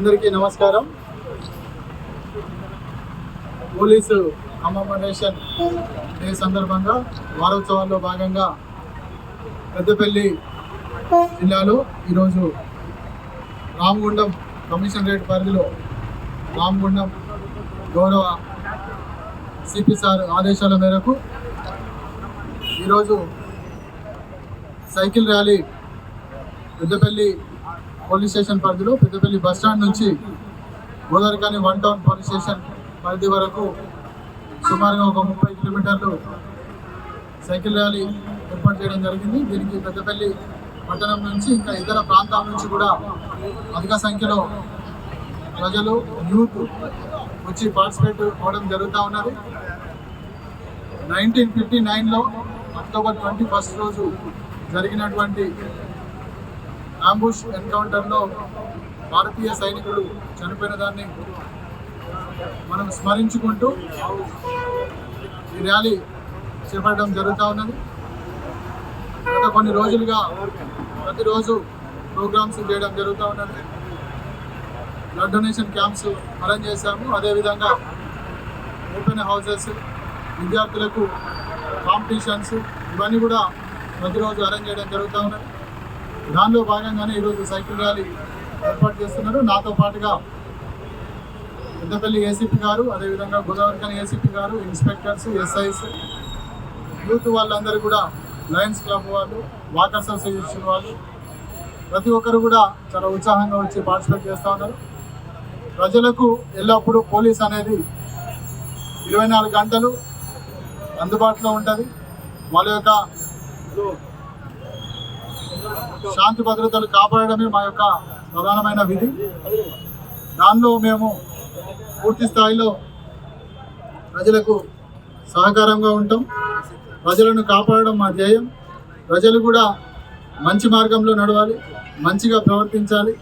అందరికీ నమస్కారం. Police commemoration day సందర్భంగా వారోత్సవాల్లో భాగంగా పెద్దపల్లి జిల్లాలో ఈరోజు రామగుండం కమిషనరేట్ పరిధిలో రామగుండం గౌరవ సిపి సార్ ఆదేశాల మేరకు ఈరోజు cycle rally Peddapalli police station పరిధిలో పెద్దపల్లి బస్టాండ్ నుంచి గోదావరిఖని 1 టౌన్ పోలీస్ స్టేషన్ పరిధి వరకు సుమారుగా ఒక 30 కిలోమీటర్లు సైకిల్ ర్యాలీ ఏర్పాటు చేయడం జరిగింది. దీనికి పెద్దపల్లి పట్టణం నుంచి ఇంకా ఇతర ప్రాంతాల నుంచి కూడా అధిక సంఖ్యలో ప్రజలు యూత్ వచ్చి పార్టిసిపేట్ అవ్వడం జరుగుతూ ఉన్నది. 1959లో అక్టోబర్ 21 రోజు జరిగినటువంటి అంబుష్ ఎన్కౌంటర్లో భారతీయ సైనికులు చనిపోయిన దాన్ని మనం స్మరించుకుంటూ ఈ ర్యాలీ చేపట్టడం జరుగుతూ ఉన్నది. గత కొన్ని రోజులుగా ప్రతిరోజు ప్రోగ్రామ్స్ చేయడం జరుగుతూ ఉన్నది. బ్లడ్ డొనేషన్ క్యాంప్స్ అరేంజ్ చేశాము. అదేవిధంగా ఓపెన్ హౌసెస్, విద్యార్థులకు కాంపిటీషన్స్ ఇవన్నీ కూడా ప్రతిరోజు అరేంజ్ చేయడం జరుగుతూ ఉన్నది. దానిలో భాగంగానే ఈరోజు సైకిల్ ర్యాలీ ఏర్పాటు చేస్తున్నారు. నాతో పాటుగా పెద్దపల్లి ఏసీపీ గారు, అదేవిధంగా గోదావరిఖని ఏసీపీ గారు, ఇన్స్పెక్టర్స్, ఎస్ఐస్, యూత్ వాళ్ళందరూ కూడా, లయన్స్ క్లబ్ వాళ్ళు, వాకర్స్ అసోసియేషన్ వాళ్ళు, ప్రతి ఒక్కరు కూడా చాలా ఉత్సాహంగా వచ్చి పార్టిసిపేట్ చేస్తూ ఉన్నారు. ప్రజలకు ఎల్లప్పుడూ పోలీస్ అనేది 24 గంటలు అందుబాటులో ఉంటుంది. వాళ్ళ యొక్క శాంతి భద్రతలు కాపాడడమే మా యొక్క ప్రధానమైన విధి. దానిలో మేము పూర్తి స్థాయిలో ప్రజలకు సహకారంగా ఉంటాం. ప్రజలను కాపాడడం మా ధ్యేయం. ప్రజలు కూడా మంచి మార్గంలో నడవాలి, మంచిగా ప్రవర్తించాలి,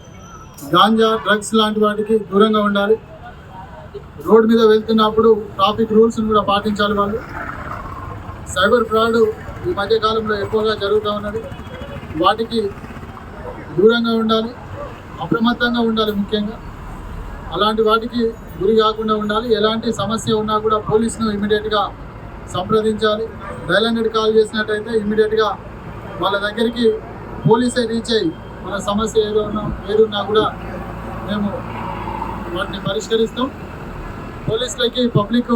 గాంజా, డ్రగ్స్ లాంటి వాటికి దూరంగా ఉండాలి. రోడ్డు మీద వెళ్తున్నప్పుడు ట్రాఫిక్ రూల్స్ని కూడా పాటించాలి. వాళ్ళు సైబర్ ఫ్రాడ్ ఈ మధ్యకాలంలో ఎక్కువగా జరుగుతూ ఉన్నది. వాటికి దూరంగా ఉండాలి, అప్రమత్తంగా ఉండాలి. ముఖ్యంగా అలాంటి వాటికి గురి కాకుండా ఉండాలి. ఎలాంటి సమస్య ఉన్నా కూడా పోలీసును ఇమీడియట్గా సంప్రదించాలి. డయల్ 100 కాల్ చేసినట్టయితే ఇమీడియట్గా వాళ్ళ దగ్గరికి పోలీసే రీచ్ అయ్యి మన సమస్య ఏదున్నా కూడా మేము వాటిని పరిష్కరిస్తాం. పోలీసులకి పబ్లిక్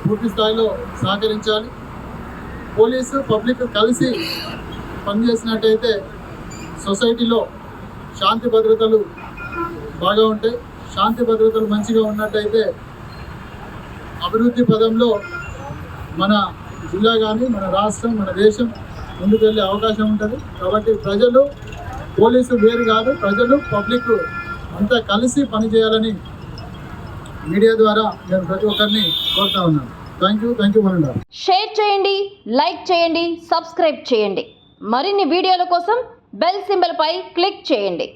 పూర్తి స్థాయిలో సహకరించాలి. పోలీసు పబ్లిక్ కలిసి పనిచేసినట్టయితే సొసైటీలో శాంతి భద్రతలు బాగా ఉంటాయి. శాంతి భద్రతలు మంచిగా ఉన్నట్టయితే అభివృద్ధి పదంలో మన జిల్లా కానీ, మన రాష్ట్రం, మన దేశం ముందుకు వెళ్ళే అవకాశం ఉంటుంది. కాబట్టి ప్రజలు, పోలీసు వేరు కాదు, ప్రజలు పబ్లిక్ అంతా కలిసి పనిచేయాలని మీడియా ద్వారా నేను ప్రతి ఒక్కరిని కోరుతా ఉన్నాను. థ్యాంక్ యూ మనండి. షేర్ చేయండి, లైక్ చేయండి, సబ్స్క్రైబ్ చేయండి. మరిన్ని వీడియోల కోసం బెల్ సింబల్ పై క్లిక్ చేయండి.